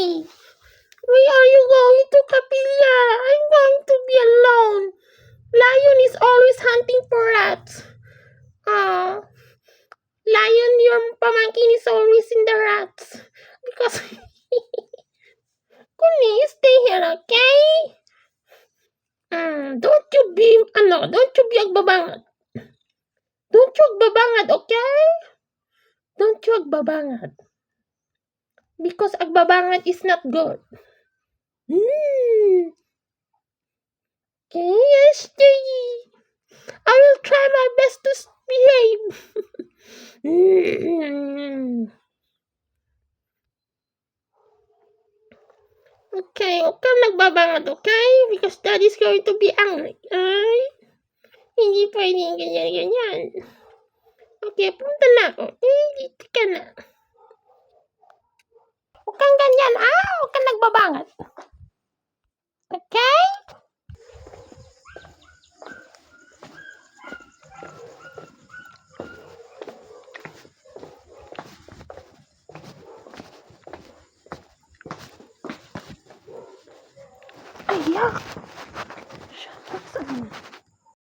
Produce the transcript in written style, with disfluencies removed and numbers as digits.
Why are you going to Kapila? I'm going to be alone. Lion is always hunting for rats. Ah, Lion, your pamangkin is always in the rats. Because, Kuni, stay here, okay? Don't you be agbabangat. Don't you agbabangat, okay? Don't you agbabangat. Because agbabangat is not good. Okay, yes, I will try my best to behave. Okay, huwag kang nagbabangat, okay? Because daddy's going to be angry. Ay, hindi pwedeng ganyan-ganyan. Okay, punta na ako. Dito ka na. Huwag kang ganyan. Huwag kang nagbabangat. Okay? Ayak! Shut up, son.